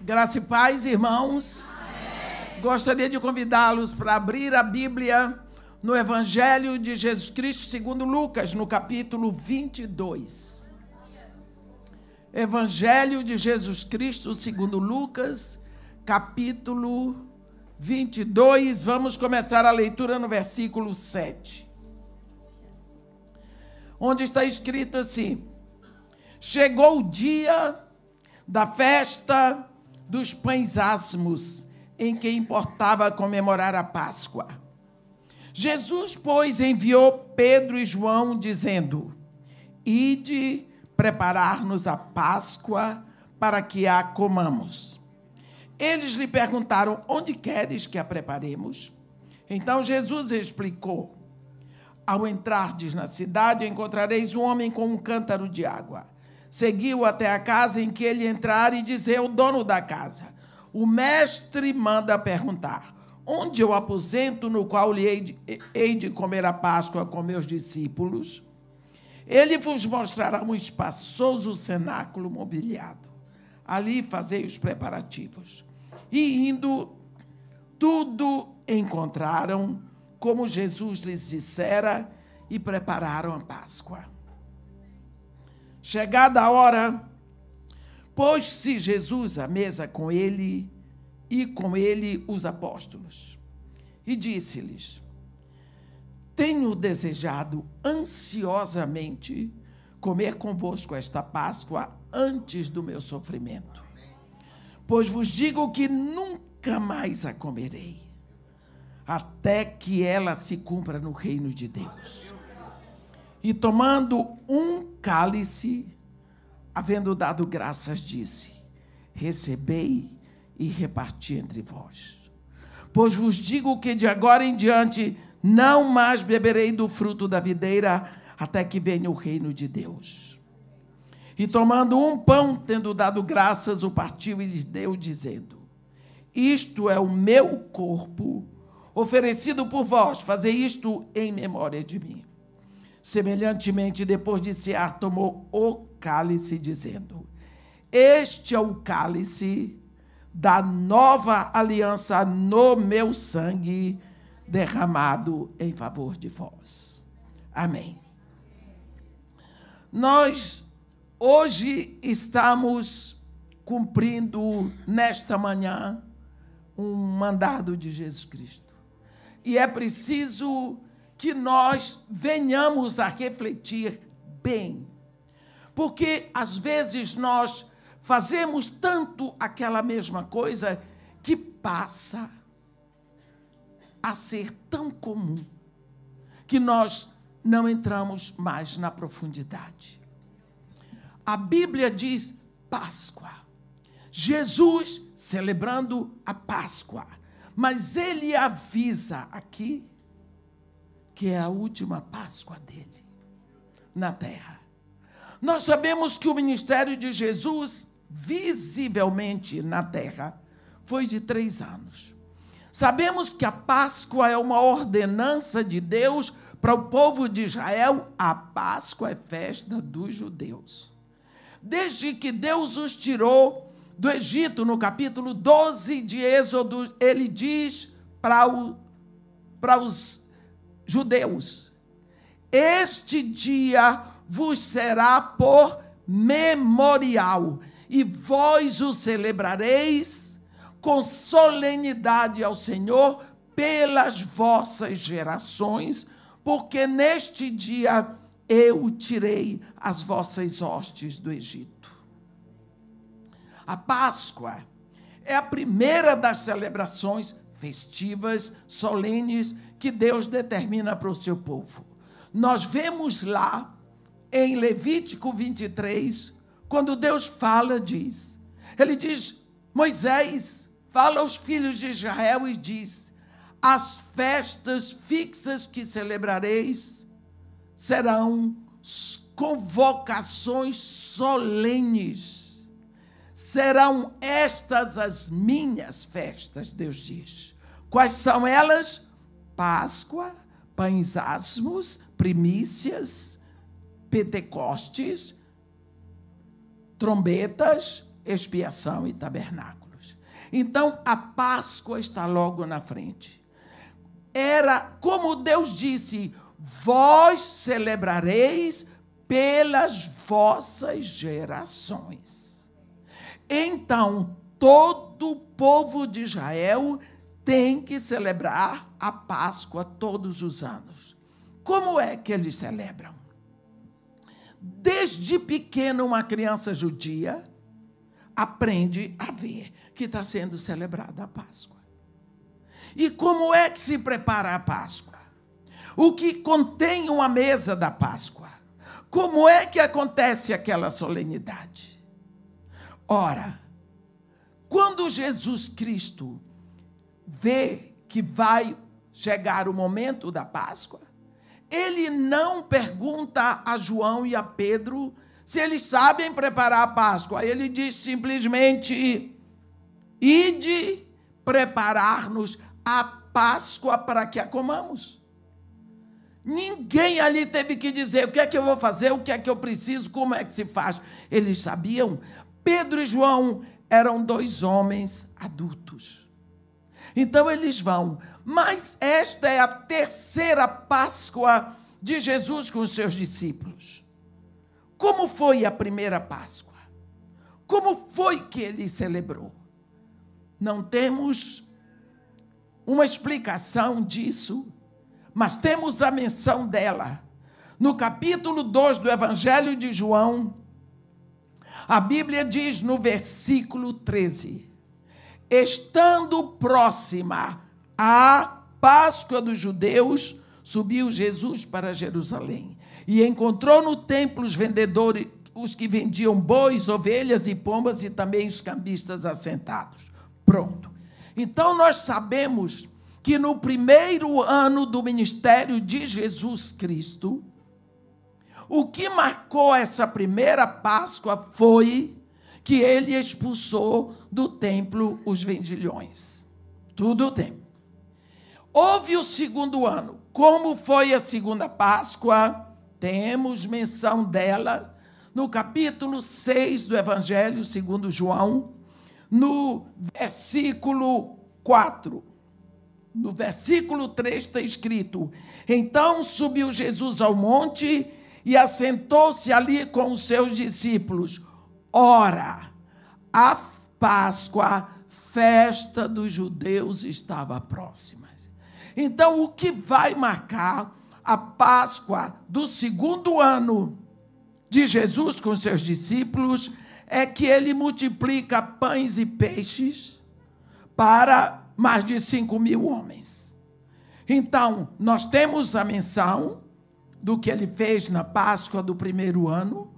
Graça e paz, irmãos. Amém. Gostaria de convidá-los para abrir a Bíblia no Evangelho de Jesus Cristo segundo Lucas, no capítulo 22. Evangelho de Jesus Cristo segundo Lucas, capítulo 22. Vamos começar a leitura no versículo 7. Onde está escrito assim: chegou o dia da festa dos pães asmos, em que importava comemorar a Páscoa. Jesus, pois, enviou Pedro e João, dizendo: ide preparar-nos a Páscoa para que a comamos. Eles lhe perguntaram: onde queres que a preparemos? Então Jesus explicou: ao entrardes na cidade, encontrareis um homem com um cântaro de água. Seguiu até a casa em que ele entrar e dizer ao dono da casa: o mestre manda perguntar: onde é o aposento no qual lhe hei de comer a Páscoa com meus discípulos? Ele vos mostrará um espaçoso cenáculo mobiliado. Ali fazei os preparativos. E indo, tudo encontraram como Jesus lhes dissera e prepararam a Páscoa. Chegada a hora, pôs-se Jesus à mesa com ele e com ele os apóstolos. E disse-lhes: tenho desejado ansiosamente comer convosco esta Páscoa antes do meu sofrimento. Pois vos digo que nunca mais a comerei, até que ela se cumpra no reino de Deus. E tomando um cálice, havendo dado graças, disse: recebei e reparti entre vós. Pois vos digo que de agora em diante não mais beberei do fruto da videira, até que venha o reino de Deus. E tomando um pão, tendo dado graças, o partiu e lhes deu, dizendo: isto é o meu corpo, oferecido por vós, fazei isto em memória de mim. Semelhantemente, depois de cear, tomou o cálice, dizendo: este é o cálice da nova aliança no meu sangue, derramado em favor de vós. Amém. Nós hoje estamos cumprindo, nesta manhã, um mandado de Jesus Cristo. E é preciso que nós venhamos a refletir bem. Porque, às vezes, nós fazemos tanto aquela mesma coisa que passa a ser tão comum que nós não entramos mais na profundidade. A Bíblia diz Páscoa. Jesus celebrando a Páscoa. Mas ele avisa aqui que é a última Páscoa dele na terra. Nós sabemos que o ministério de Jesus, visivelmente na terra, foi de 3 anos. Sabemos que a Páscoa é uma ordenança de Deus para o povo de Israel. A Páscoa é festa dos judeus. Desde que Deus os tirou do Egito, no capítulo 12 de Êxodo, ele diz para os judeus: este dia vos será por memorial, e vós o celebrareis com solenidade ao Senhor pelas vossas gerações, porque neste dia eu tirei as vossas hostes do Egito. A Páscoa é a primeira das celebrações festivas, solenes, que Deus determina para o seu povo. Nós vemos lá, em Levítico 23, quando Deus fala, ele diz: Moisés, fala aos filhos de Israel e diz: as festas fixas que celebrareis serão convocações solenes. Serão estas as minhas festas, Deus diz. Quais são elas? Páscoa, pães asmos, primícias, Pentecostes, trombetas, expiação e tabernáculos. Então, a Páscoa está logo na frente. Era como Deus disse: vós celebrareis pelas vossas gerações. Então, todo o povo de Israel tem que celebrar a Páscoa todos os anos. Como é que eles celebram? Desde pequeno, uma criança judia aprende a ver que está sendo celebrada a Páscoa. E como é que se prepara a Páscoa? O que contém uma mesa da Páscoa? Como é que acontece aquela solenidade? Ora, quando Jesus Cristo vê que vai chegar o momento da Páscoa, ele não pergunta a João e a Pedro se eles sabem preparar a Páscoa. Ele diz simplesmente: ide preparar-nos a Páscoa para que a comamos. Ninguém ali teve que dizer o que é que eu vou fazer, o que é que eu preciso, como é que se faz. Eles sabiam. Pedro e João eram 2 homens adultos. Então eles vão. Mas esta é a 3ª Páscoa de Jesus com os seus discípulos. Como foi a primeira Páscoa? Como foi que ele celebrou? Não temos uma explicação disso, mas temos a menção dela. No capítulo 2 do Evangelho de João, a Bíblia diz no versículo 13: estando próxima a Páscoa dos judeus, subiu Jesus para Jerusalém e encontrou no templo os vendedores, os que vendiam bois, ovelhas e pombas, e também os cambistas assentados. Pronto. Então nós sabemos que no primeiro ano do ministério de Jesus Cristo, o que marcou essa primeira Páscoa foi que ele expulsou do templo os vendilhões. Tudo tem. Houve o segundo ano. Como foi a segunda Páscoa? Temos menção dela no capítulo 6 do Evangelho segundo João, no versículo 4. No versículo 3 está escrito: então subiu Jesus ao monte e assentou-se ali com os seus discípulos. Ora, a Páscoa, festa dos judeus, estava próxima. Então, o que vai marcar a Páscoa do segundo ano de Jesus com seus discípulos é que ele multiplica pães e peixes para mais de 5.000 homens. Então, nós temos a menção do que ele fez na Páscoa do primeiro ano,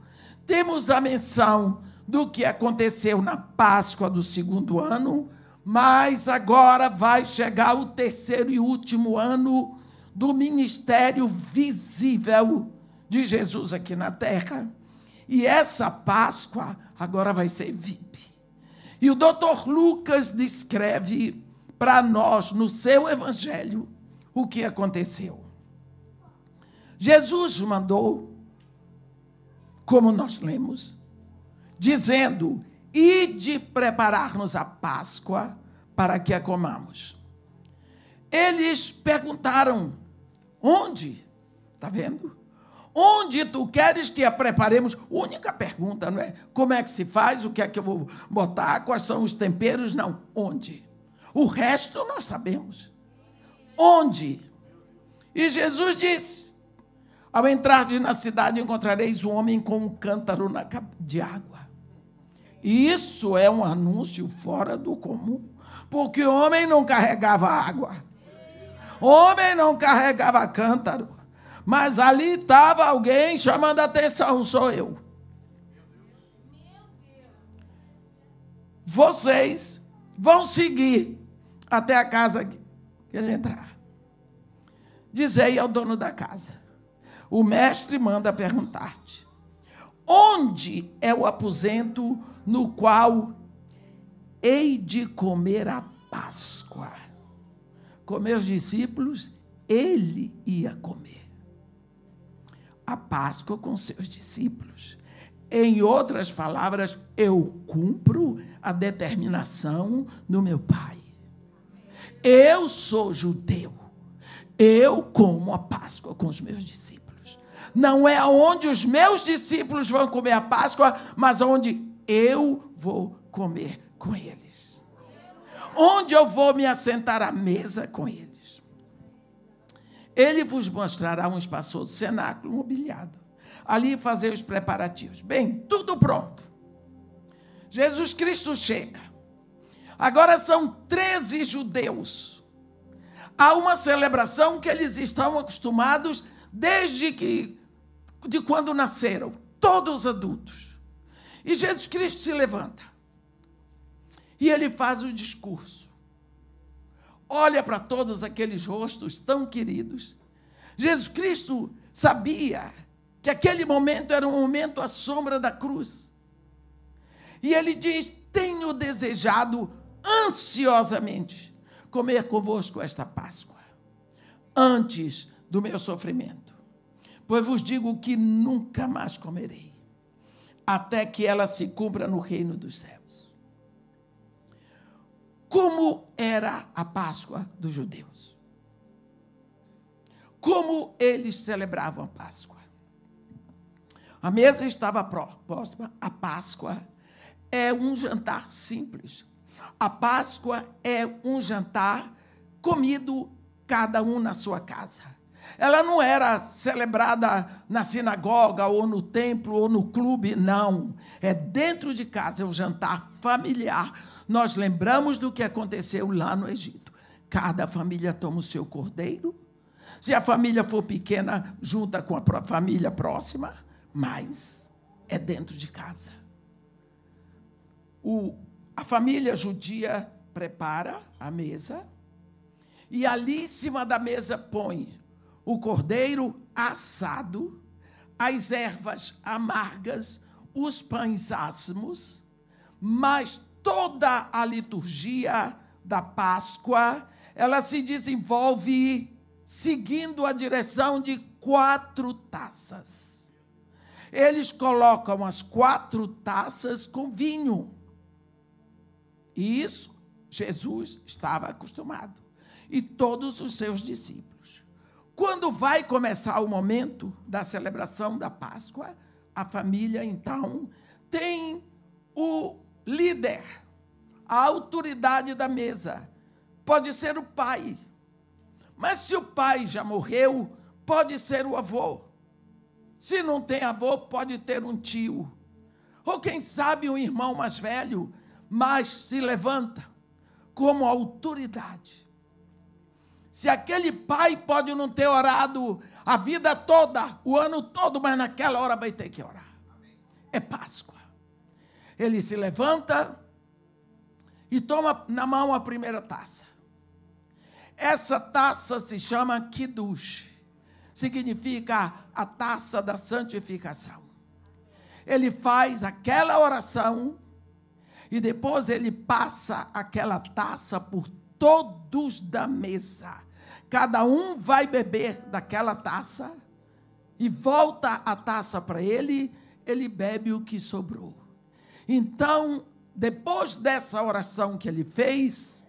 temos a menção do que aconteceu na Páscoa do segundo ano, mas agora vai chegar o 3º e último ano do ministério visível de Jesus aqui na terra. E essa Páscoa agora vai ser VIP. E o Dr. Lucas descreve para nós, no seu evangelho, o que aconteceu. Jesus mandou, como nós lemos, dizendo: ide preparar-nos a Páscoa para que a comamos. Eles perguntaram: onde? Está vendo? Onde tu queres que a preparemos? Única pergunta, não é? Como é que se faz? O que é que eu vou botar? Quais são os temperos? Não. Onde? O resto nós sabemos. Onde? E Jesus disse: ao entrardes na cidade encontrareis um homem com um cântaro de água. E isso é um anúncio fora do comum, porque o homem não carregava água, o homem não carregava cântaro, mas ali estava alguém chamando a atenção: sou eu. Vocês vão seguir até a casa que ele entrar. Dizei ao dono da casa: o mestre manda perguntar-te: onde é o aposento no qual hei de comer a Páscoa? Com meus discípulos, ele ia comer a Páscoa com seus discípulos. Em outras palavras, eu cumpro a determinação do meu Pai. Eu sou judeu. Eu como a Páscoa com os meus discípulos. Não é onde os meus discípulos vão comer a Páscoa, mas onde eu vou comer com eles. Onde eu vou me assentar à mesa com eles. Ele vos mostrará um espaçoso cenáculo mobiliado. Ali fazer os preparativos. Bem, tudo pronto. Jesus Cristo chega. Agora são 13 judeus. Há uma celebração que eles estão acostumados de quando nasceram, todos adultos. E Jesus Cristo se levanta. E ele faz o discurso. Olha para todos aqueles rostos tão queridos. Jesus Cristo sabia que aquele momento era um momento à sombra da cruz. E ele diz: tenho desejado ansiosamente comer convosco esta Páscoa, antes do meu sofrimento. Pois vos digo que nunca mais comerei, até que ela se cumpra no reino dos céus. Como era a Páscoa dos judeus? Como eles celebravam a Páscoa? A mesa estava próxima. A Páscoa é um jantar simples. A Páscoa é um jantar comido cada um na sua casa. Ela não era celebrada na sinagoga, ou no templo, ou no clube, não. É dentro de casa, é um jantar familiar. Nós lembramos do que aconteceu lá no Egito. Cada família toma o seu cordeiro. Se a família for pequena, junta com a família próxima, mas é dentro de casa. A família judia prepara a mesa e ali em cima da mesa põe o cordeiro assado, as ervas amargas, os pães asmos, mas toda a liturgia da Páscoa, ela se desenvolve seguindo a direção de 4 taças. Eles colocam as 4 taças com vinho. E isso Jesus estava acostumado. E todos os seus discípulos. Quando vai começar o momento da celebração da Páscoa, a família, então, tem o líder, a autoridade da mesa. Pode ser o pai. Mas se o pai já morreu, pode ser o avô. Se não tem avô, pode ter um tio. Ou quem sabe um irmão mais velho, mas se levanta como autoridade. Se aquele pai pode não ter orado a vida toda, o ano todo, mas naquela hora vai ter que orar. É Páscoa. Ele se levanta e toma na mão a primeira taça. Essa taça se chama Kiddush. Significa a taça da santificação. Ele faz aquela oração e depois ele passa aquela taça por todos da mesa. Cada um vai beber daquela taça e volta a taça para ele, ele bebe o que sobrou. Então, depois dessa oração que ele fez,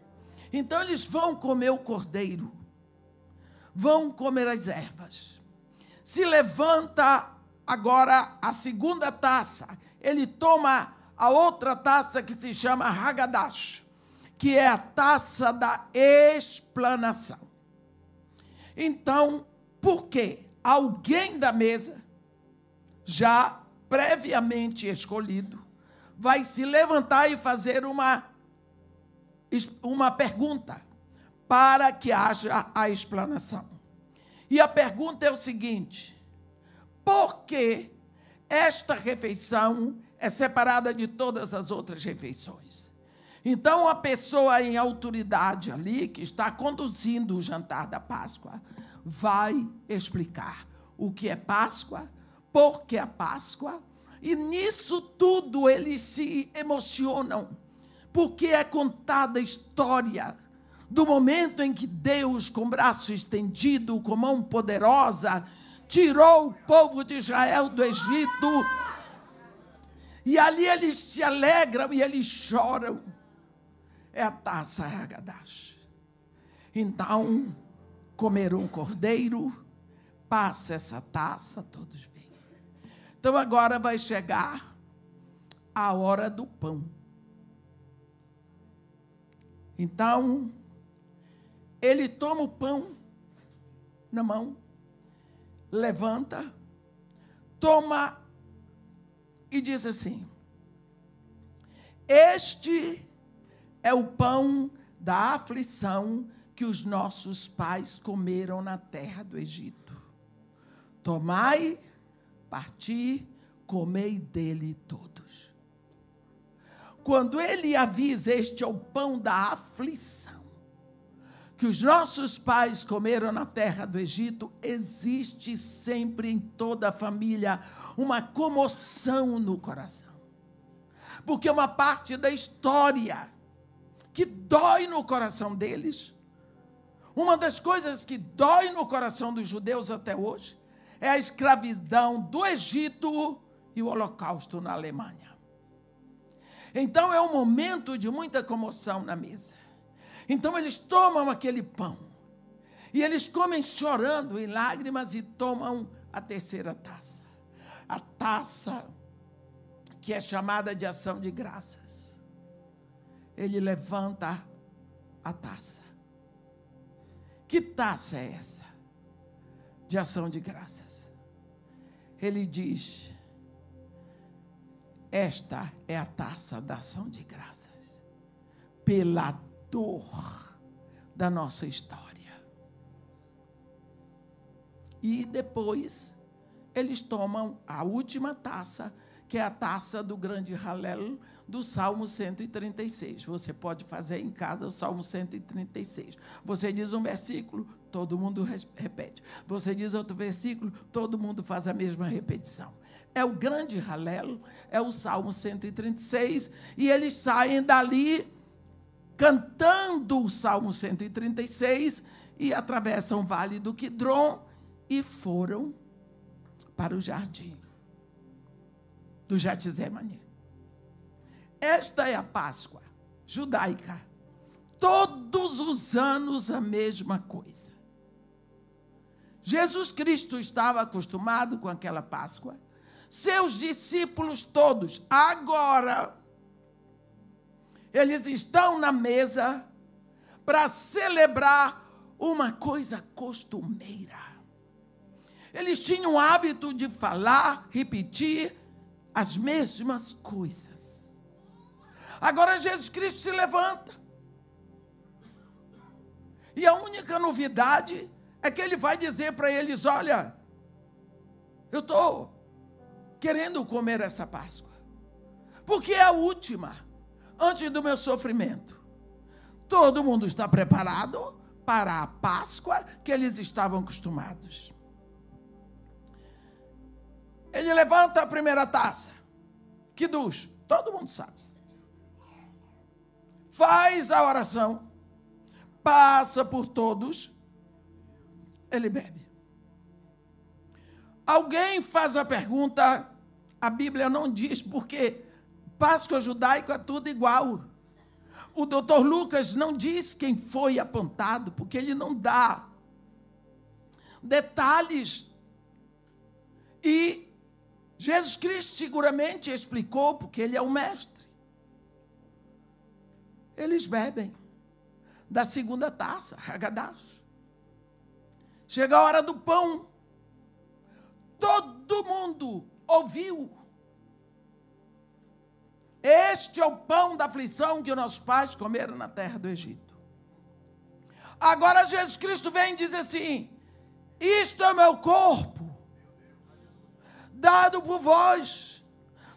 então eles vão comer o cordeiro, vão comer as ervas. Se levanta agora a segunda taça, ele toma a outra taça que se chama Hagadash, que é a taça da explanação. Então, por quê? Alguém da mesa, já previamente escolhido, vai se levantar e fazer uma pergunta para que haja a explanação. E a pergunta é o seguinte: por que esta refeição é separada de todas as outras refeições? Então, a pessoa em autoridade ali, que está conduzindo o jantar da Páscoa, vai explicar o que é Páscoa, por que a Páscoa, e nisso tudo eles se emocionam, porque é contada a história do momento em que Deus, com braço estendido, com mão poderosa, tirou o povo de Israel do Egito E ali eles se alegram e eles choram. É a taça Hagadash. Então, comeram um cordeiro, passa essa taça, todos veem. Então agora vai chegar a hora do pão. Então, ele toma o pão na mão, levanta, toma e diz assim: este é o pão da aflição que os nossos pais comeram na terra do Egito. Tomai, parti, comei dele todos. Quando ele avisa, este é o pão da aflição que os nossos pais comeram na terra do Egito, existe sempre em toda a família uma comoção no coração. Porque uma parte da história que dói no coração deles, uma das coisas que dói no coração dos judeus até hoje, é a escravidão do Egito e o Holocausto na Alemanha. Então é um momento de muita comoção na mesa. Então eles tomam aquele pão, e eles comem chorando em lágrimas e tomam a terceira taça. A taça que é chamada de ação de graças. Ele levanta a taça. Que taça é essa? De ação de graças. Ele diz: esta é a taça da ação de graças, pela dor da nossa história. E depois eles tomam a última taça, que é a taça do grande Halel do Salmo 136. Você pode fazer em casa o Salmo 136. Você diz um versículo, todo mundo repete. Você diz outro versículo, todo mundo faz a mesma repetição. É o grande Halel, é o Salmo 136, e eles saem dali cantando o Salmo 136 e atravessam o Vale do Quidron e foram para o jardim do Getsemane. Esta é a Páscoa judaica. Todos os anos a mesma coisa. Jesus Cristo estava acostumado com aquela Páscoa. Seus discípulos todos, agora, eles estão na mesa para celebrar uma coisa costumeira. Eles tinham o hábito de falar, repetir as mesmas coisas. Agora Jesus Cristo se levanta. E a única novidade é que ele vai dizer para eles: olha, eu estou querendo comer essa Páscoa, porque é a última, antes do meu sofrimento. Todo mundo está preparado para a Páscoa que eles estavam acostumados. Ele levanta a primeira taça, Kiddush, todo mundo sabe. Faz a oração, passa por todos, ele bebe. Alguém faz a pergunta, a Bíblia não diz, porque Páscoa judaica é tudo igual. O doutor Lucas não diz quem foi apontado, porque ele não dá detalhes. E Jesus Cristo seguramente explicou, porque ele é o mestre. Eles bebem da segunda taça, Hagadash. Chega a hora do pão. Todo mundo ouviu. Este é o pão da aflição que os nossos pais comeram na terra do Egito. Agora Jesus Cristo vem e diz assim: isto é meu corpo, dado por vós.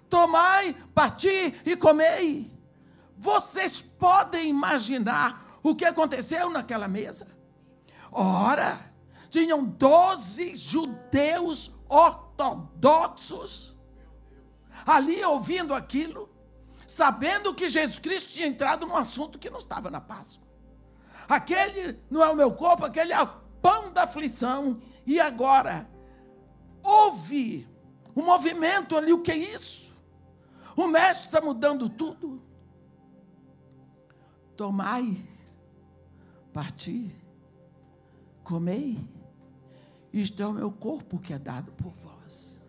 Tomai, parti e comei. Vocês podem imaginar o que aconteceu naquela mesa? Ora, tinham 12 judeus ortodoxos ali ouvindo aquilo, sabendo que Jesus Cristo tinha entrado num assunto que não estava na Páscoa. Aquele não é o meu corpo, aquele é o pão da aflição. E agora, houve um movimento ali. O que é isso? O mestre está mudando tudo. Tomai, parti, comei. Isto é o meu corpo que é dado por vós.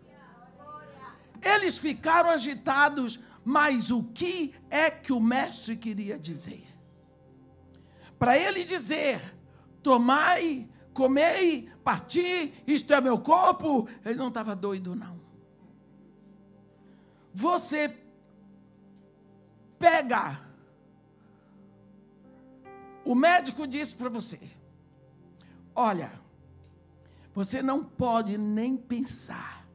Eles ficaram agitados, mas o que é que o mestre queria dizer? Para ele dizer, tomai, comei, parti, isto é meu corpo, ele não estava doido, não. Você pega, o médico disse para você, olha, você não pode nem pensar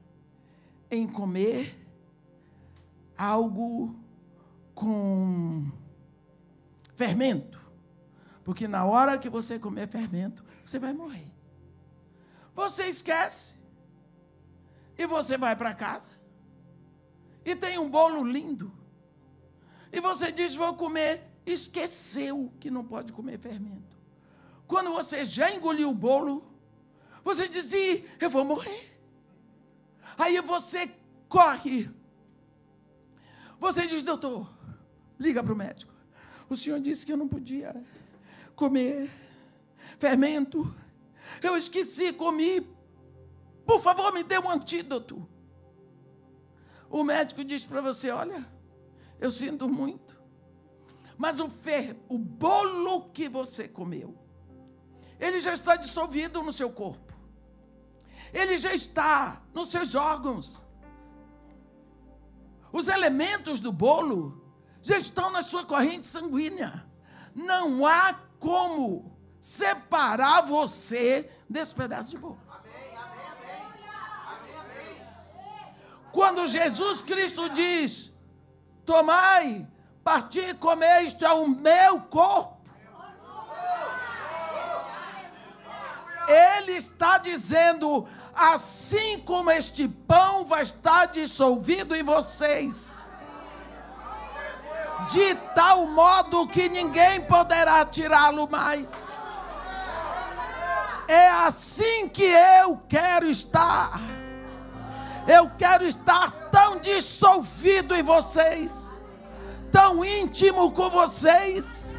em comer algo com fermento, porque na hora que você comer fermento, você vai morrer. Você esquece e você vai para casa e tem um bolo lindo e você diz, vou comer, esqueceu que não pode comer fermento. Quando você já engoliu o bolo, você diz, eu vou morrer. Aí você corre. Você diz, doutor, liga para o médico. O senhor disse que eu não podia comer fermento. Eu esqueci, comi. Por favor, me dê um antídoto. O médico diz para você, olha, eu sinto muito, mas o bolo que você comeu, ele já está dissolvido no seu corpo. Ele já está nos seus órgãos. Os elementos do bolo já estão na sua corrente sanguínea. Não há como separar você desse pedaço de bolo. Quando Jesus Cristo diz, tomai, parti e comer, isto é o meu corpo. Ele está dizendo, assim como este pão vai estar dissolvido em vocês, de tal modo que ninguém poderá tirá-lo mais. É assim que eu quero estar. Eu quero estar tão dissolvido em vocês, tão íntimo com vocês,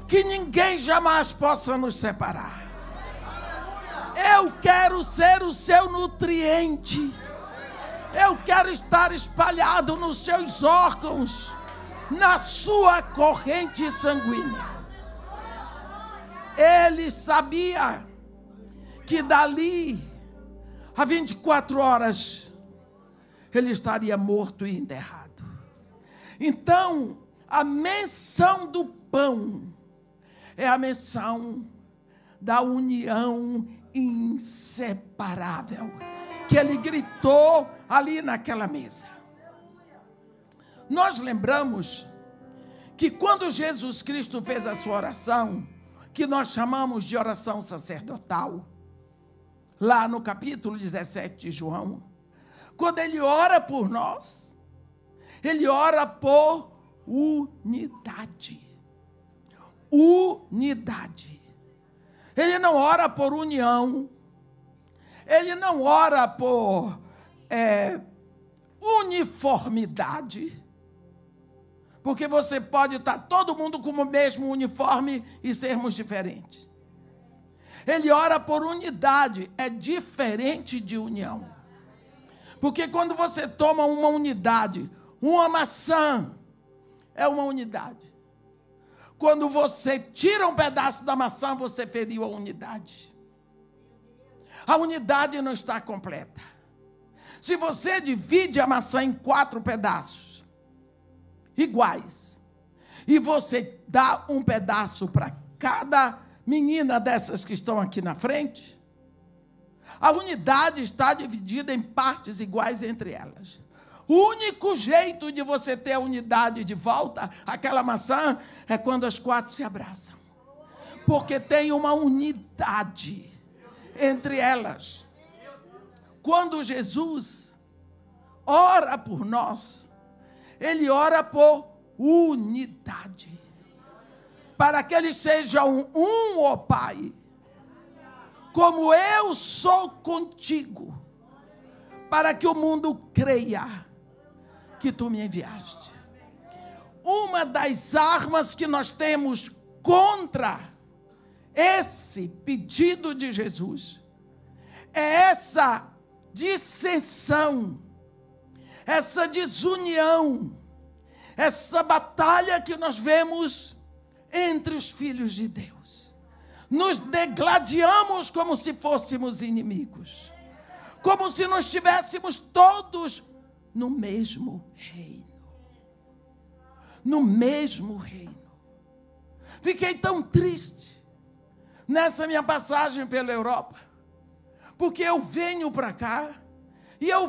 que ninguém jamais possa nos separar. Eu quero ser o seu nutriente. Eu quero estar espalhado nos seus órgãos, na sua corrente sanguínea. Ele sabia que dali a 24 horas ele estaria morto e enterrado. Então, a menção do pão é a menção da união inseparável que ele gritou ali naquela mesa. Nós lembramos que quando Jesus Cristo fez a sua oração, que nós chamamos de oração sacerdotal, lá no capítulo 17 de João, quando ele ora por nós, ele ora por unidade. Unidade. Ele não ora por união. Ele não ora por uniformidade. Porque você pode estar todo mundo com o mesmo uniforme e sermos diferentes. Ele ora por unidade, é diferente de união. Porque quando você toma uma unidade, uma maçã é uma unidade. Quando você tira um pedaço da maçã, você feriu a unidade. A unidade não está completa. Se você divide a maçã em 4 pedaços iguais, e você dá um pedaço para cada menina dessas que estão aqui na frente, a unidade está dividida em partes iguais entre elas. O único jeito de você ter a unidade de volta àquela maçã é quando as 4 se abraçam. Porque tem uma unidade entre elas. Quando Jesus ora por nós, ele ora por unidade. Para que eles sejam um, ó Pai, como eu sou contigo, para que o mundo creia que tu me enviaste. Uma das armas que nós temos contra esse pedido de Jesus é essa dissensão, essa desunião, essa batalha que nós vemos entre os filhos de Deus. Nos degladiamos como se fôssemos inimigos, como se nós estivéssemos todos no mesmo reino. No mesmo reino. Fiquei tão triste nessa minha passagem pela Europa, porque eu venho para cá e eu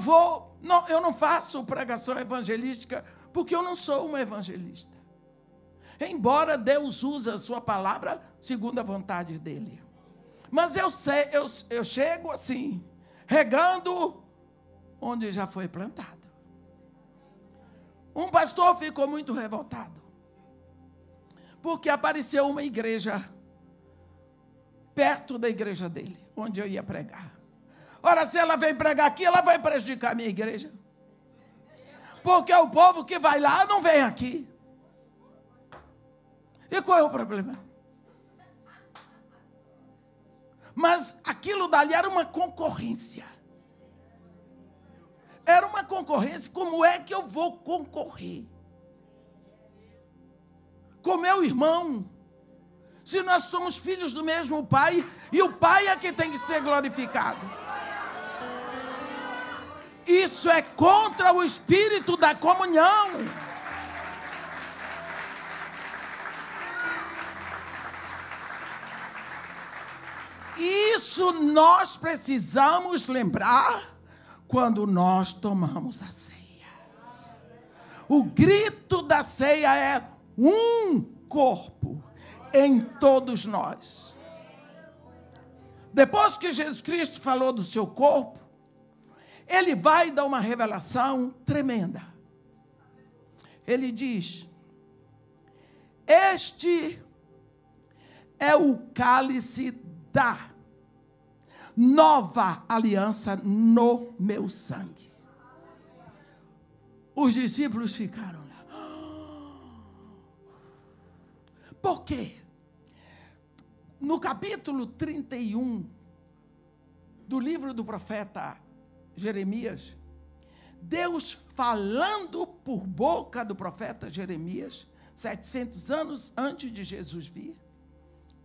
não faço pregação evangelística, porque eu não sou um evangelista. Embora Deus use a sua palavra segundo a vontade dele. Mas eu chego assim, regando onde já foi plantado. Um pastor ficou muito revoltado, porque apareceu uma igreja perto da igreja dele, onde eu ia pregar. Ora, se ela vem pregar aqui, ela vai prejudicar a minha igreja. Porque o povo que vai lá não vem aqui. E qual é o problema? Mas aquilo dali era uma concorrência. Era uma concorrência. Como é que eu vou concorrer com meu irmão, se nós somos filhos do mesmo Pai, e o Pai é que tem que ser glorificado? Isso é contra o espírito da comunhão. Isso nós precisamos lembrar quando nós tomamos a ceia. O grito da ceia é um corpo em todos nós. Depois que Jesus Cristo falou do seu corpo, ele vai dar uma revelação tremenda. Ele diz: este é o cálice da nova aliança no meu sangue. Os discípulos ficaram lá. Por quê? No capítulo 31 do livro do profeta Jeremias, Deus falando por boca do profeta Jeremias, 700 anos antes de Jesus vir,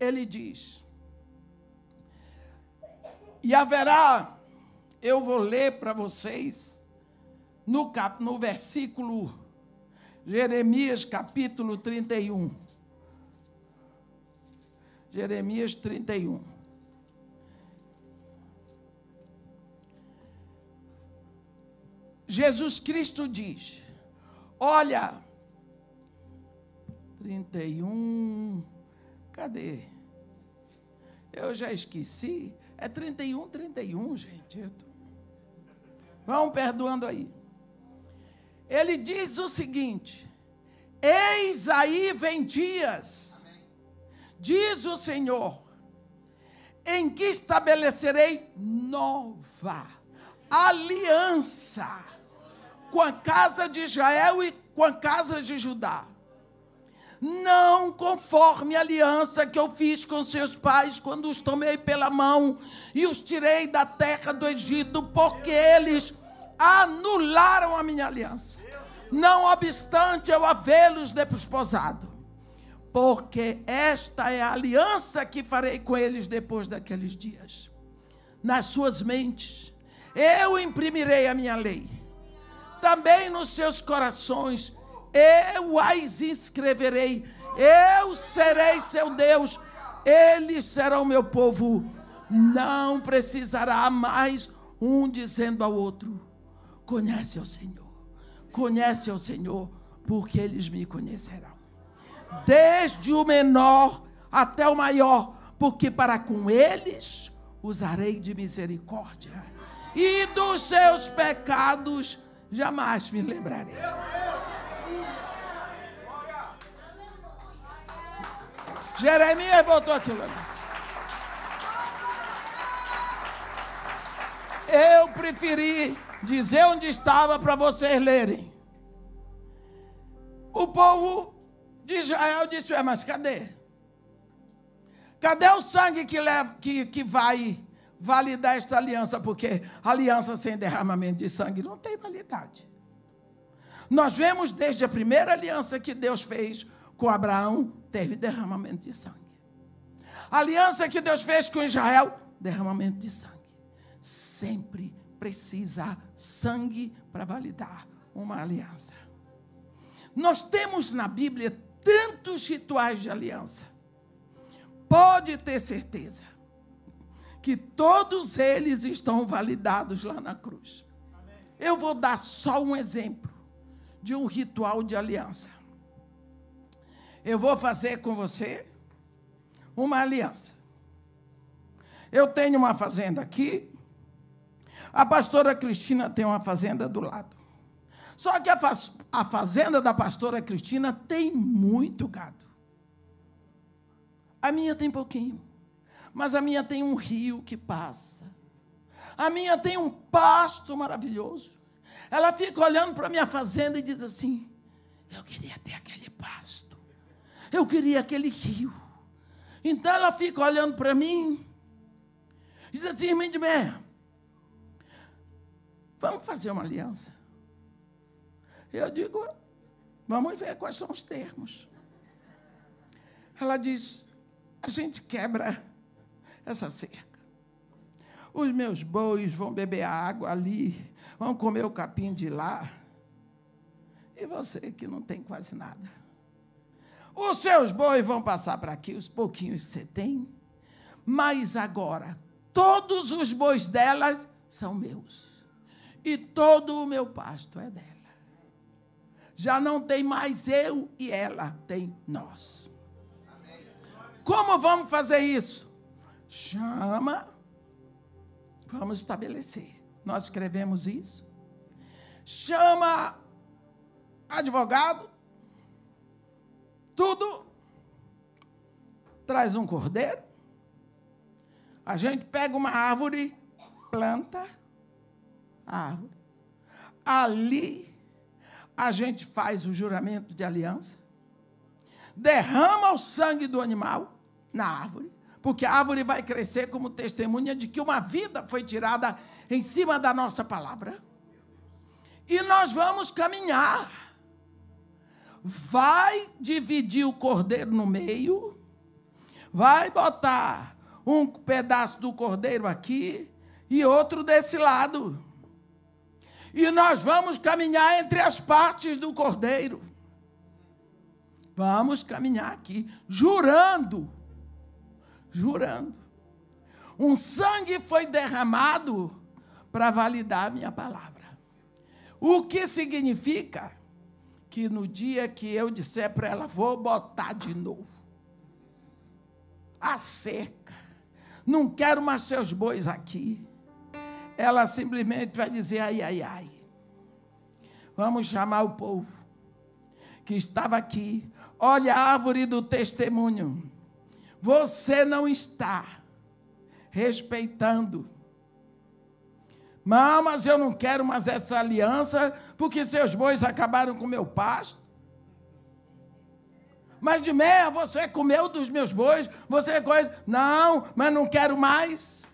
ele diz: e haverá, eu vou ler para vocês, no versículo, Jeremias capítulo 31. Jeremias 31. Jesus Cristo diz, olha, 31, cadê? Eu já esqueci, é 31, gente. Vão perdoando aí. Ele diz o seguinte: eis aí vem dias, diz o Senhor, em que estabelecerei nova aliança com a casa de Israel e com a casa de Judá. Não conforme a aliança que eu fiz com seus pais quando os tomei pela mão e os tirei da terra do Egito, porque eles anularam a minha aliança, não obstante eu havê-los desposado. Porque esta é a aliança que farei com eles depois daqueles dias. Nas suas mentes eu imprimirei a minha lei, também nos seus corações eu as escreverei. Eu serei seu Deus, eles serão meu povo. Não precisará mais um dizendo ao outro: conhece ao Senhor, porque eles me conhecerão, desde o menor até o maior, porque para com eles usarei de misericórdia, e dos seus pecados jamais me lembrarei. Jeremias botou aquilo ali. Eu preferi dizer onde estava para vocês lerem. O povo de Israel disse: mas cadê? Cadê o sangue que vai validar esta aliança? Porque aliança sem derramamento de sangue não tem validade. Nós vemos desde a primeira aliança que Deus fez com Abraão, teve derramamento de sangue. A aliança que Deus fez com Israel, derramamento de sangue. Sempre precisa sangue para validar uma aliança. Nós temos na Bíblia tantos rituais de aliança. Pode ter certeza que todos eles estão validados lá na cruz. Eu vou dar só um exemplo de um ritual de aliança. Eu vou fazer com você uma aliança. Eu tenho uma fazenda aqui, a pastora Cristina tem uma fazenda do lado. Só que a fazenda da pastora Cristina tem muito gado. A minha tem pouquinho, mas a minha tem um rio que passa. A minha tem um pasto maravilhoso. Ela fica olhando para a minha fazenda e diz assim: eu queria ter aquele pasto, eu queria aquele rio. Então ela fica olhando para mim, diz assim: irmã Edmé, vamos fazer uma aliança? Eu digo: vamos ver quais são os termos. Ela diz: a gente quebra essa cerca. Os meus bois vão beber água ali, vão comer o capim de lá. E você que não tem quase nada. Os seus bois vão passar para aqui, os pouquinhos que você tem. Mas agora, todos os bois delas são meus. E todo o meu pasto é dela. Já não tem mais eu e ela, tem nós. Como vamos fazer isso? Chama, vamos estabelecer. Nós escrevemos isso. Chama advogado, tudo. Traz um cordeiro. A gente pega uma árvore, planta a árvore. Ali a gente faz o juramento de aliança. Derrama o sangue do animal na árvore, porque a árvore vai crescer como testemunha de que uma vida foi tirada em cima da nossa palavra. E nós vamos caminhar. Vai dividir o cordeiro no meio, vai botar um pedaço do cordeiro aqui e outro desse lado. E nós vamos caminhar entre as partes do cordeiro. Vamos caminhar aqui, jurando. Um sangue foi derramado para validar a minha palavra. O que significa que no dia que eu disser para ela, vou botar de novo a cerca, não quero mais seus bois aqui, ela simplesmente vai dizer: ai, ai, ai. Vamos chamar o povo que estava aqui. Olha a árvore do testemunho. Você não está respeitando. Mas eu não quero mais essa aliança, porque seus bois acabaram com o meu pasto. Mas de meia você comeu dos meus bois, você coisa. Não, mas não quero mais.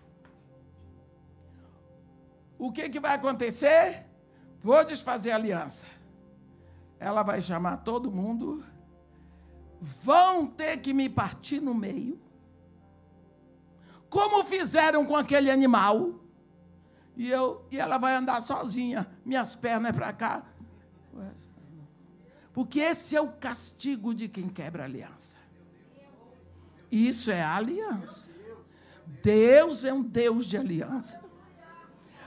O que vai acontecer? Vou desfazer a aliança. Ela vai chamar todo mundo. Vão ter que me partir no meio, como fizeram com aquele animal, e ela vai andar sozinha, minhas pernas para cá, porque esse é o castigo de quem quebra a aliança. Isso é a aliança. Deus é um Deus de aliança.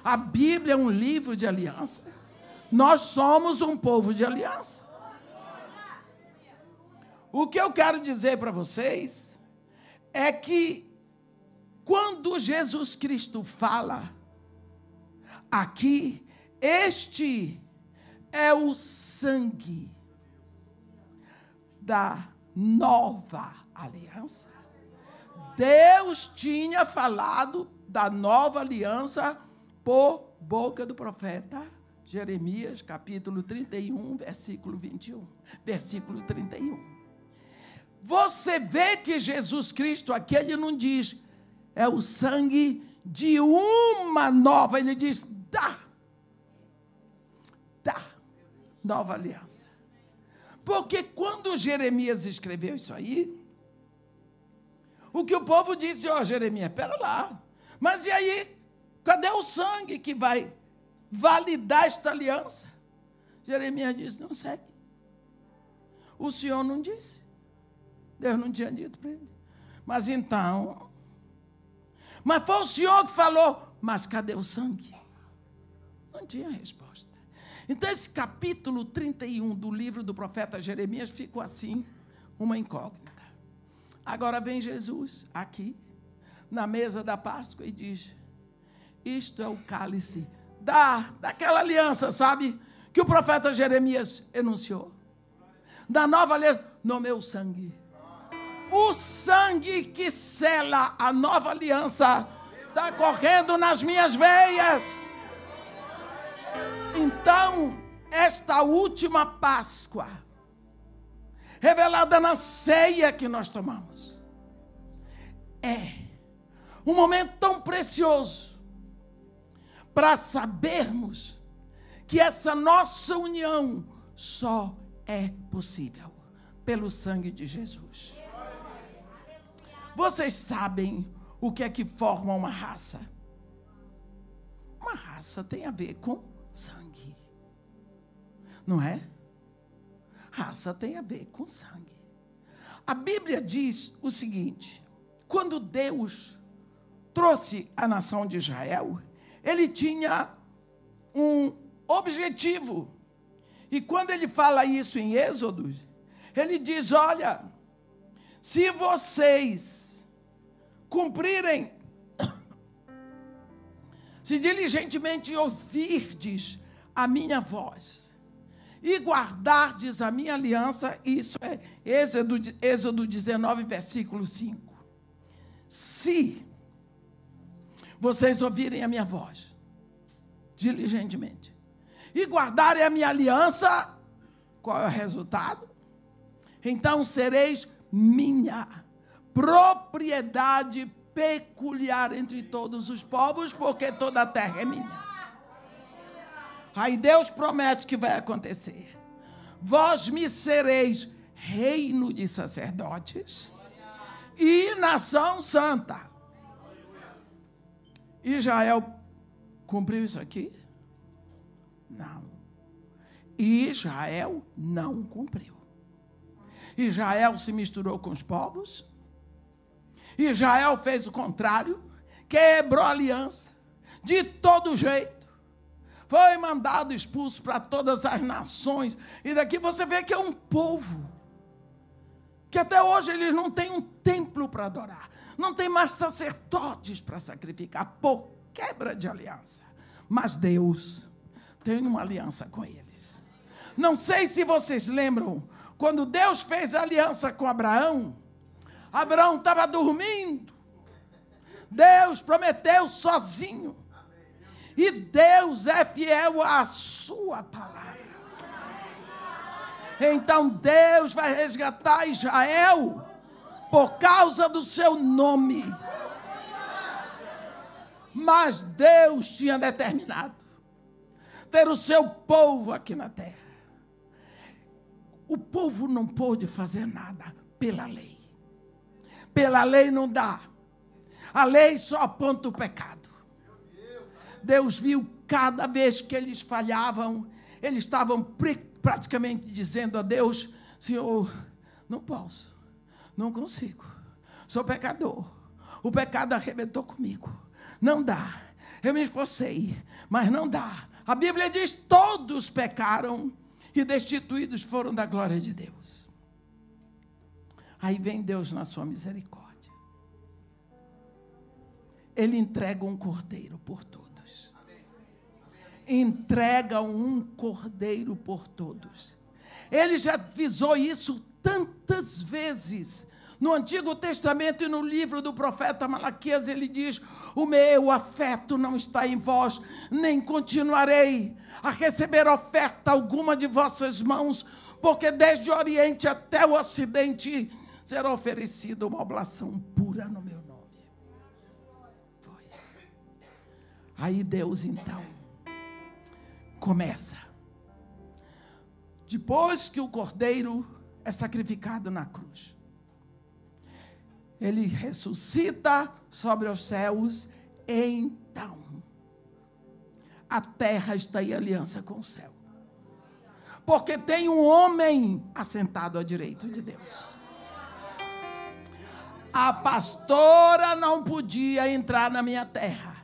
A Bíblia é um livro de aliança. Nós somos um povo de aliança. O que eu quero dizer para vocês é que quando Jesus Cristo fala aqui, este é o sangue da nova aliança. Deus tinha falado da nova aliança por boca do profeta Jeremias, capítulo 31, versículo 21. Versículo 31. Você vê que Jesus Cristo aqui, ele não diz, é o sangue de uma nova, ele diz, da nova aliança. Porque quando Jeremias escreveu isso aí, o que o povo disse, ó, Jeremias, pera lá, mas e aí, cadê o sangue que vai validar esta aliança? Jeremias disse, não sei. O Senhor não disse. Deus não tinha dito para ele. Mas então, mas foi o Senhor que falou, mas cadê o sangue? Não tinha resposta. Então esse capítulo 31 do livro do profeta Jeremias ficou assim, uma incógnita. Agora vem Jesus aqui, na mesa da Páscoa e diz, isto é o cálice daquela aliança, sabe? Que o profeta Jeremias enunciou. Da nova aliança, no meu sangue. O sangue que sela a nova aliança está correndo nas minhas veias. Então, esta última Páscoa, revelada na ceia que nós tomamos, é um momento tão precioso para sabermos que essa nossa união só é possível pelo sangue de Jesus. Vocês sabem o que é que forma uma raça? Uma raça tem a ver com sangue, não é? Raça tem a ver com sangue. A Bíblia diz o seguinte, quando Deus trouxe a nação de Israel, ele tinha um objetivo. E quando ele fala isso em Êxodo, ele diz, olha, se vocês cumprirem, se diligentemente ouvirdes a minha voz e guardardes a minha aliança, isso é Êxodo 19, versículo 5. Se vocês ouvirem a minha voz, diligentemente, e guardarem a minha aliança, qual é o resultado? Então sereis minha propriedade peculiar entre todos os povos, porque toda a terra é minha. Aí Deus promete que vai acontecer. Vós me sereis reino de sacerdotes e nação santa. Israel cumpriu isso aqui? Não. Israel não cumpriu. Israel se misturou com os povos. Israel fez o contrário, quebrou a aliança de todo jeito. Foi mandado expulso para todas as nações. E daqui você vê que é um povo que até hoje eles não têm um templo para adorar. Não tem mais sacerdotes para sacrificar por quebra de aliança. Mas Deus tem uma aliança com eles. Não sei se vocês lembram, quando Deus fez a aliança com Abraão, Abraão estava dormindo. Deus prometeu sozinho. E Deus é fiel à sua palavra. Então Deus vai resgatar Israel por causa do seu nome. Mas Deus tinha determinado ter o seu povo aqui na terra. O povo não pôde fazer nada pela lei. Pela lei não dá. A lei só aponta o pecado. Deus viu cada vez que eles falhavam, eles estavam praticamente dizendo a Deus, Senhor, não posso, não consigo, sou pecador, o pecado arrebentou comigo, não dá, eu me esforcei, mas não dá. A Bíblia diz, todos pecaram e destituídos foram da glória de Deus. Aí vem Deus na sua misericórdia. Ele entrega um cordeiro por todos. Entrega um cordeiro por todos. Ele já avisou isso tantas vezes No Antigo Testamento e no livro do profeta Malaquias, ele diz: o meu afeto não está em vós, nem continuarei a receber oferta alguma de vossas mãos, porque desde o Oriente até o Ocidente será oferecida uma oblação pura no meu nome. Foi. Aí Deus, então, começa. Depois que o cordeiro é sacrificado na cruz, ele ressuscita sobre os céus, então a terra está em aliança com o céu. Porque tem um homem assentado à direita de Deus. A pastora não podia entrar na minha terra.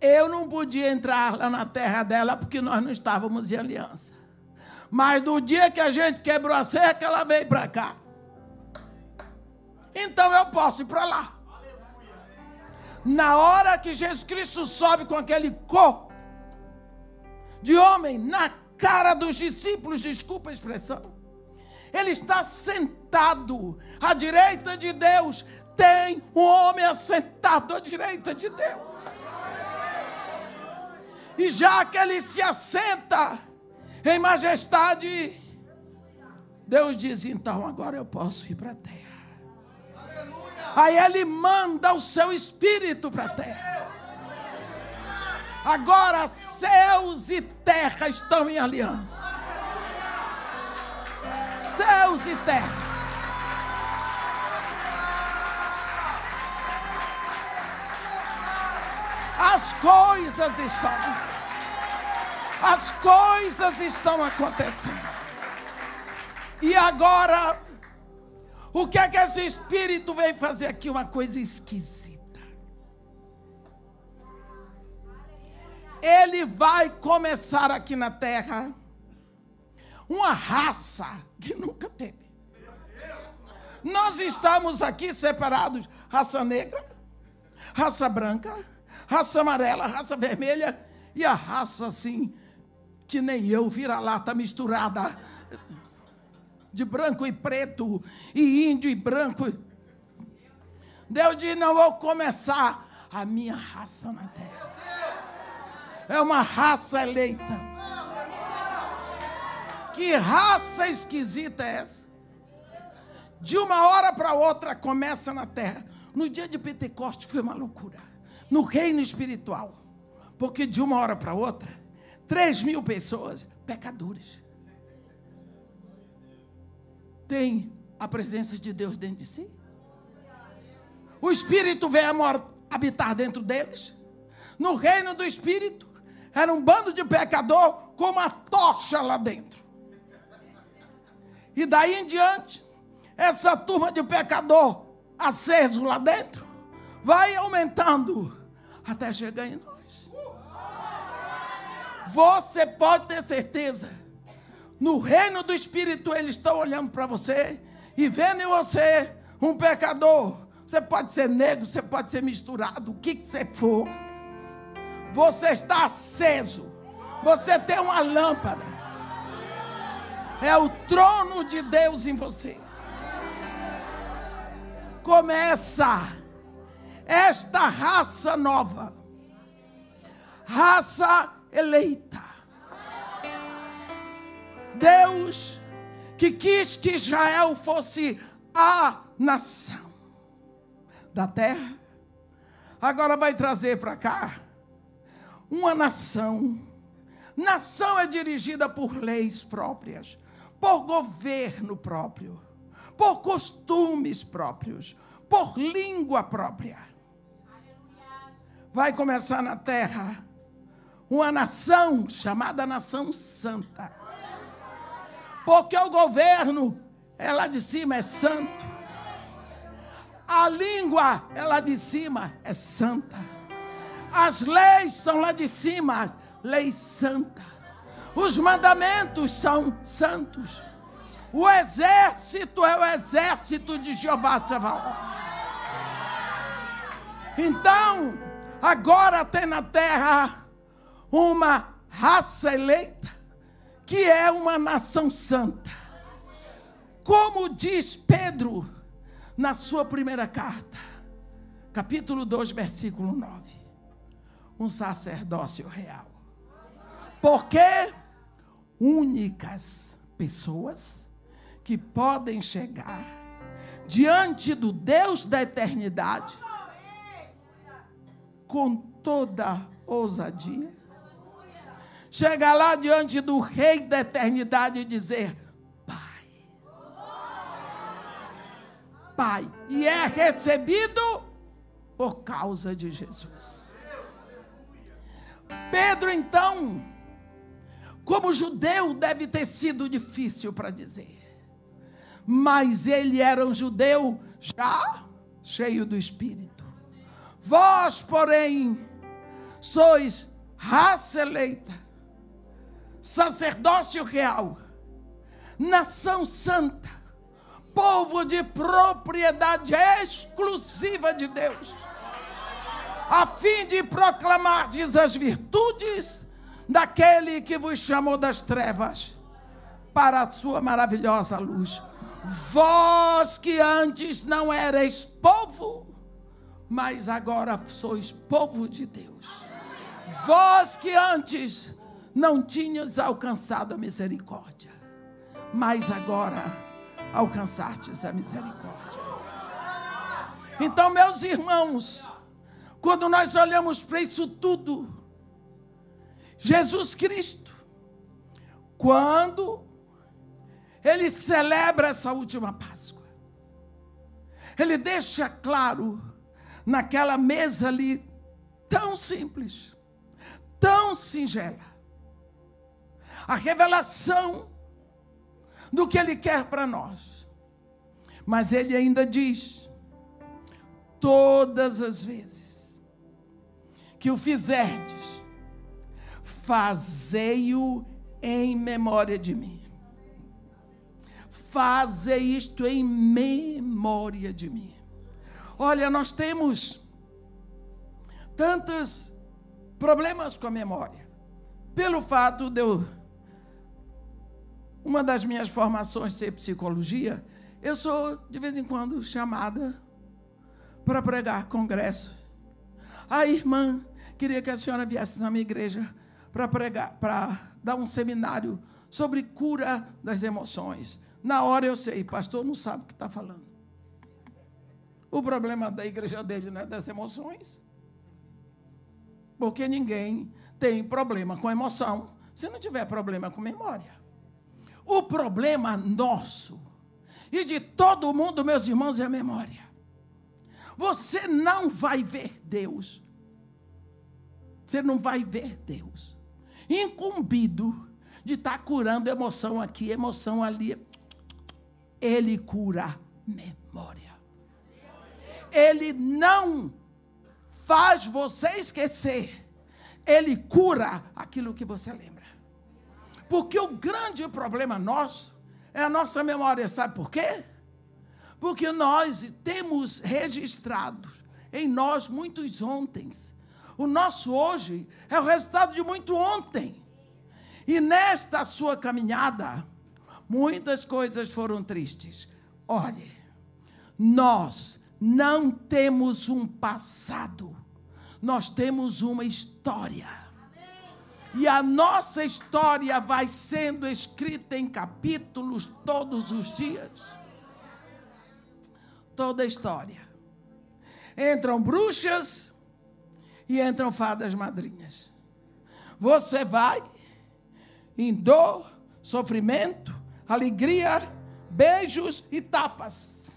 Eu não podia entrar lá na terra dela porque nós não estávamos em aliança. Mas no dia que a gente quebrou a cerca, ela veio para cá. Então eu posso ir para lá. Na hora que Jesus Cristo sobe com aquele corpo de homem na cara dos discípulos, desculpa a expressão, ele está sentado à direita de Deus. Tem um homem assentado à direita de Deus. E já que ele se assenta em majestade, Deus diz: então agora eu posso ir para a terra. Aí ele manda o seu espírito para a terra. Agora céus e terra estão em aliança. Céus e terra. As coisas estão acontecendo. E agora, o que é que esse espírito veio fazer aqui? Uma coisa esquisita. Ele vai começar aqui na terra uma raça que nunca teve. Nós estamos aqui separados: raça negra, raça branca, raça amarela, raça vermelha e a raça assim, que nem eu, vira-lata misturada, de branco e preto, e índio e branco. Deus diz: não vou começar a minha raça na terra. É uma raça eleita. Que raça esquisita é essa? De uma hora para outra começa na terra. No dia de Pentecostes foi uma loucura. No reino espiritual. Porque de uma hora para outra, 3.000 pessoas, pecadores, tem a presença de Deus dentro de si. O Espírito veio habitar dentro deles. No reino do Espírito, era um bando de pecador com uma tocha lá dentro. E daí em diante, essa turma de pecador aceso lá dentro, vai aumentando até chegar em nós. Você pode ter certeza. No reino do Espírito, eles estão olhando para você e vendo em você um pecador. Você pode ser negro, você pode ser misturado, o que você for. Você está aceso. Você tem uma lâmpada. É o trono de Deus em você. Começa esta raça nova. Raça eleita. Deus que quis que Israel fosse a nação da terra, agora vai trazer para cá uma nação. Nação é dirigida por leis próprias, por governo próprio, por costumes próprios, por língua própria. Vai começar na terra uma nação chamada Nação Santa. Porque o governo é lá de cima, é santo. A língua é lá de cima, é santa. As leis são lá de cima, lei santa. Os mandamentos são santos. O exército é o exército de Jeová Sabaoth. Então, agora tem na terra uma raça eleita, que é uma nação santa, Como diz Pedro na sua primeira carta, capítulo 2, versículo 9. Um sacerdócio real. Porque únicas pessoas que podem chegar diante do Deus da eternidade com toda ousadia. Chegar lá diante do Rei da eternidade e dizer: Pai. E é recebido por causa de Jesus. Pedro, então, como judeu, deve ter sido difícil para dizer. Mas ele era um judeu já cheio do Espírito. Vós, porém, sois raça eleita, sacerdócio real, nação santa, povo de propriedade exclusiva de Deus, a fim de proclamardes as virtudes daquele que vos chamou das trevas para a sua maravilhosa luz. Vós que antes não erais povo, mas agora sois povo de Deus. Vós que antes não tinhas alcançado a misericórdia, mas agora alcançastes a misericórdia. Então, meus irmãos, quando nós olhamos para isso tudo, Jesus Cristo, quando ele celebra essa última Páscoa, ele deixa claro naquela mesa ali, tão simples, tão singela, a revelação do que ele quer para nós. Mas ele ainda diz: todas as vezes que o fizerdes, fazei-o em memória de mim. Fazei isto em memória de mim. Olha, nós temos tantos problemas com a memória, pelo fato de uma das minhas formações ser psicologia. Eu sou, de vez em quando, chamada para pregar congresso. A irmã queria que a senhora viesse na minha igreja para pregar, para dar um seminário sobre cura das emoções. Na hora eu sei, pastor não sabe o que está falando. O problema da igreja dele não é das emoções. Porque ninguém tem problema com emoção se não tiver problema com memória. O problema nosso e de todo mundo, meus irmãos, é a memória. Você não vai ver Deus. Você não vai ver Deus incumbido de estar curando emoção aqui, emoção ali. Ele cura memória. Ele não faz você esquecer. Ele cura aquilo que você lembra. Porque o grande problema nosso é a nossa memória. Sabe por quê? Porque nós temos registrados em nós muitos ontens. O nosso hoje é o resultado de muito ontem. E nesta sua caminhada, muitas coisas foram tristes. Olhe, nós não temos um passado, nós temos uma história. E a nossa história vai sendo escrita em capítulos todos os dias. Toda a história. Entram bruxas e entram fadas madrinhas. Você vai em dor, sofrimento, alegria, beijos e tapas.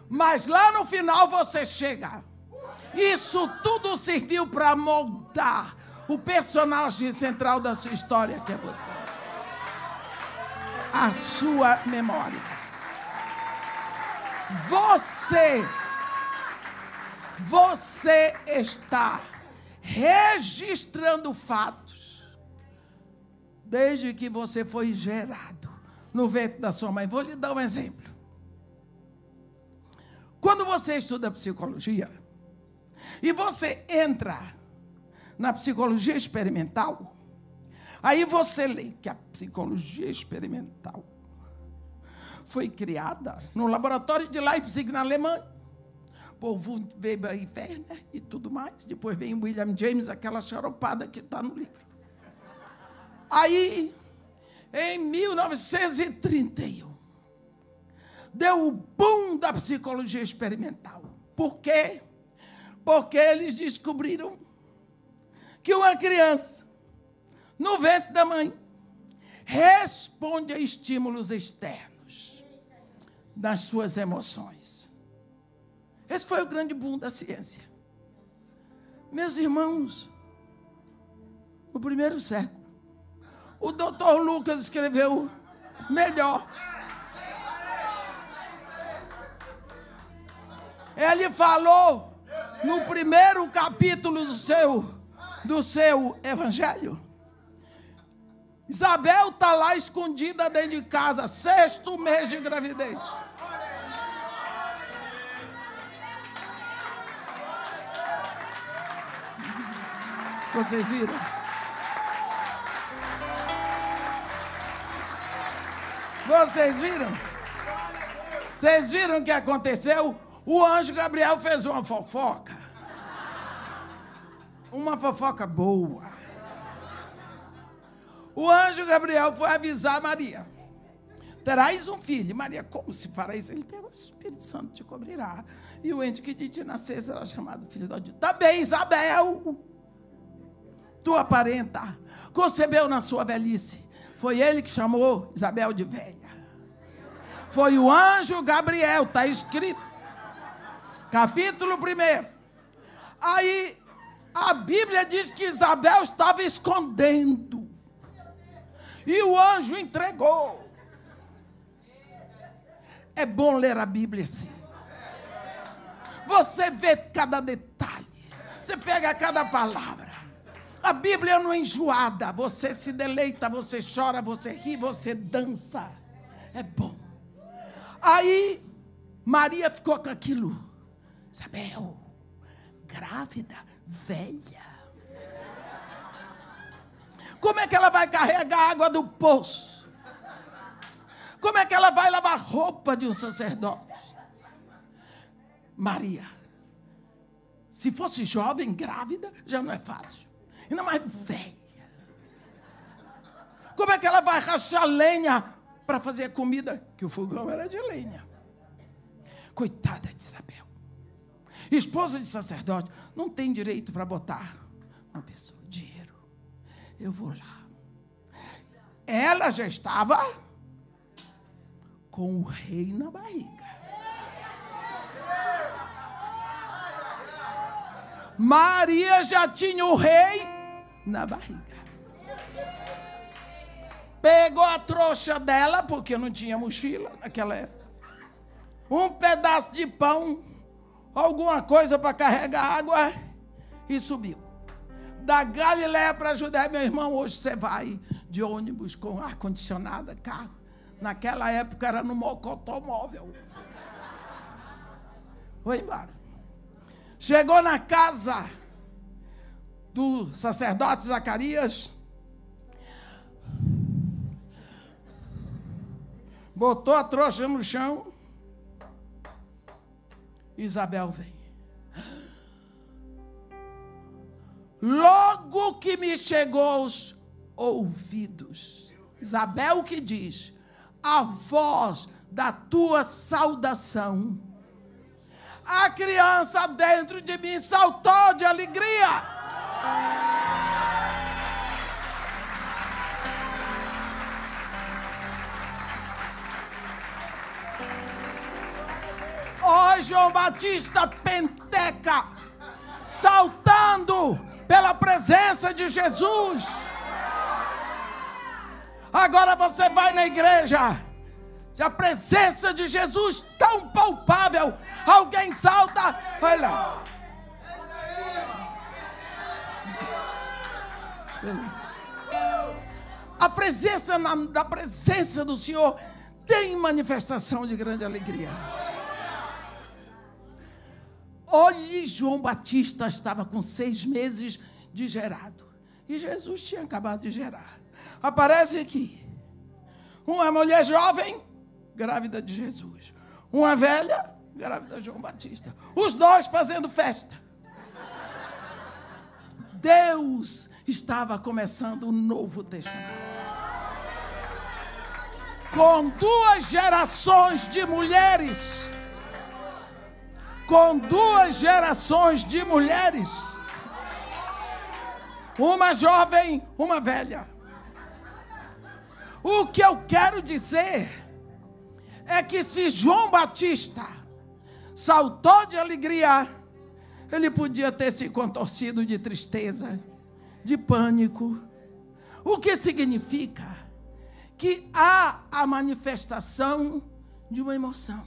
Mas lá no final você chega. Isso tudo serviu para moldar o personagem central da sua história, que é você. A sua memória. Você está registrando fatos desde que você foi gerado no ventre da sua mãe. Vou lhe dar um exemplo. Quando você estuda psicologia e você entra na psicologia experimental, aí você lê que a psicologia experimental foi criada no laboratório de Leipzig, na Alemanha. Por Weber e Werner e tudo mais. Depois vem William James, aquela xaropada que está no livro. Aí, em 1931, deu o boom da psicologia experimental. Por quê? Porque eles descobriram que uma criança, no ventre da mãe, responde a estímulos externos das suas emoções. Esse foi o grande boom da ciência. Meus irmãos, no primeiro século, o Dr. Lucas escreveu melhor. Ele falou no primeiro capítulo do seu evangelho. Isabel está lá escondida dentro de casa, 6º mês de gravidez. Vocês viram? Vocês viram? Vocês viram o que aconteceu? O anjo Gabriel fez uma fofoca. Uma fofoca boa. O anjo Gabriel foi avisar Maria. Terás um filho. Maria, como se fará isso? Ele pegou: o Espírito Santo te cobrirá. E o ente que de ti nascer será chamado filho do Deus. Também Isabel, tua parenta, concebeu na sua velhice. Foi ele que chamou Isabel de velha. Foi o anjo Gabriel, está escrito. Capítulo 1. Aí, a Bíblia diz que Isabel estava escondendo. E o anjo entregou. É bom ler a Bíblia assim. Você vê cada detalhe. Você pega cada palavra. A Bíblia não é enjoada. Você se deleita, você chora, você ri, você dança. É bom. Aí, Maria ficou com aquilo. Isabel, grávida, velha. Como é que ela vai carregar a água do poço? Como é que ela vai lavar roupa de um sacerdote? Maria, se fosse jovem, grávida, já não é fácil. Ainda mais velha. Como é que ela vai rachar lenha para fazer comida? Que o fogão era de lenha. Coitada de Isabel. Esposa de sacerdote, não tem direito para botar uma pessoa, dinheiro. Eu vou lá. Ela já estava com o rei na barriga. Maria já tinha o rei na barriga. Pegou a trouxa dela, porque não tinha mochila naquela época. Um pedaço de pão, alguma coisa para carregar água, e subiu. Da Galiléia para a Judéia, meu irmão, hoje você vai de ônibus com ar-condicionado, carro. Naquela época era no mocotomóvel. Foi embora. Chegou na casa do sacerdote Zacarias, botou a trouxa no chão. Isabel vem. Logo que me chegou aos ouvidos, Isabel que diz: a voz da tua saudação, a criança dentro de mim saltou de alegria. Ó João Batista Penteca, saltando pela presença de Jesus. Agora você vai na igreja, se a presença de Jesus tão palpável, alguém salta, olha. A presença da presença do Senhor tem manifestação de grande alegria. Olhe, João Batista estava com 6 meses de gerado. E Jesus tinha acabado de gerar. Aparece aqui uma mulher jovem, grávida de Jesus. Uma velha, grávida de João Batista. Os dois fazendo festa. Deus estava começando o Novo Testamento. Com 2 gerações de mulheres. Com 2 gerações de mulheres. Uma jovem, uma velha. O que eu quero dizer é que se João Batista saltou de alegria, ele podia ter se contorcido de tristeza, de pânico. O que significa que há a manifestação de uma emoção.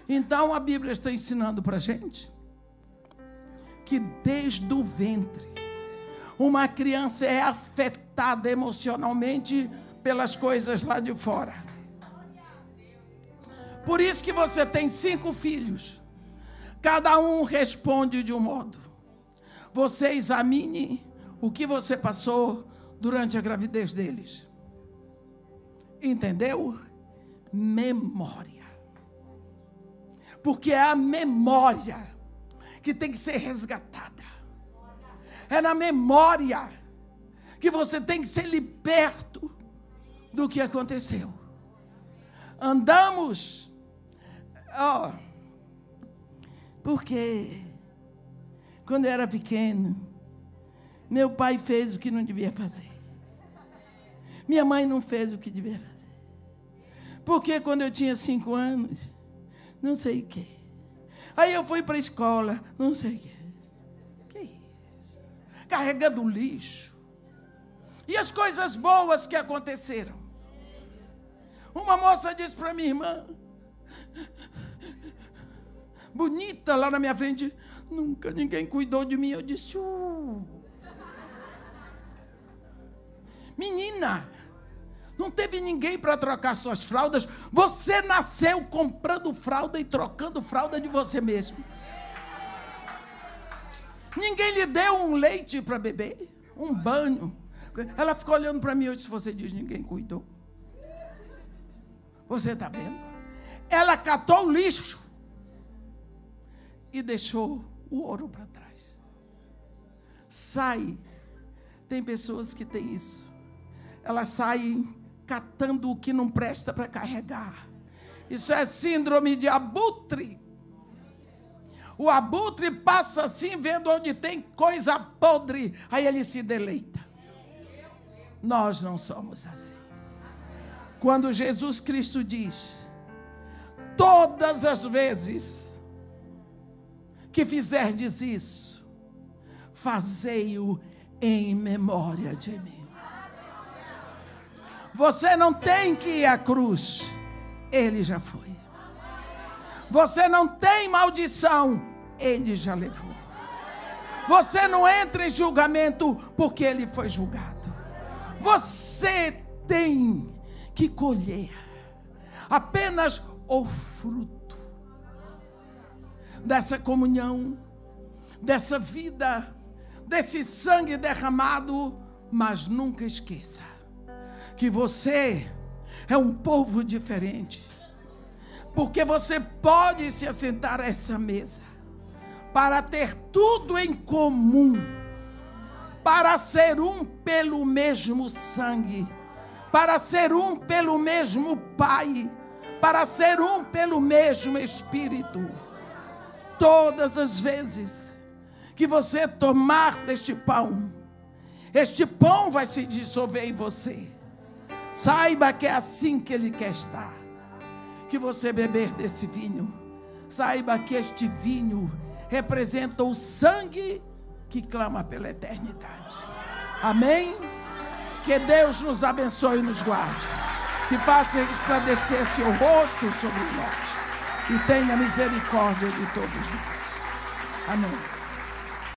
Então a Bíblia está ensinando para a gente que desde o ventre uma criança é afetada emocionalmente pelas coisas lá de fora. Por isso que você tem 5 filhos. Cada um responde de um modo. Você examine o que você passou durante a gravidez deles. Entendeu? Memória. Porque é a memória que tem que ser resgatada. É na memória que você tem que ser liberto do que aconteceu. Andamos, porque quando eu era pequeno, meu pai fez o que não devia fazer. Minha mãe não fez o que devia fazer. Porque quando eu tinha 5 anos, não sei o quê. Aí eu fui para a escola, não sei o quê. Que isso? Carregando lixo. E as coisas boas que aconteceram. Uma moça disse para minha irmã, bonita lá na minha frente, nunca ninguém cuidou de mim. Eu disse, menina, não teve ninguém para trocar suas fraldas. Você nasceu comprando fralda e trocando fralda de você mesmo. Ninguém lhe deu um leite para beber, um banho. Ela ficou olhando para mim, eu disse, você diz, ninguém cuidou. Você está vendo? Ela catou o lixo e deixou o ouro para trás. Sai. Tem pessoas que têm isso. Elas saem catando o que não presta para carregar. Isso é síndrome de abutre. O abutre passa assim, vendo onde tem coisa podre, aí ele se deleita. Nós não somos assim. Quando Jesus Cristo diz, todas as vezes que fizerdes isso, fazei-o em memória de mim. Você não tem que ir à cruz, ele já foi. Você não tem maldição, ele já levou. Você não entra em julgamento porque ele foi julgado. Você tem que colher apenas o fruto dessa comunhão, dessa vida, desse sangue derramado, mas nunca esqueça que você é um povo diferente, porque você pode se assentar a essa mesa para ter tudo em comum, para ser um pelo mesmo sangue, para ser um pelo mesmo Pai, para ser um pelo mesmo Espírito. Todas as vezes que você tomar deste pão, este pão vai se dissolver em você. Saiba que é assim que Ele quer estar. Que você beber desse vinho, saiba que este vinho representa o sangue que clama pela eternidade. Amém? Que Deus nos abençoe e nos guarde. Que faça resplandecer seu rosto sobre nós. E tenha misericórdia de todos nós. Amém.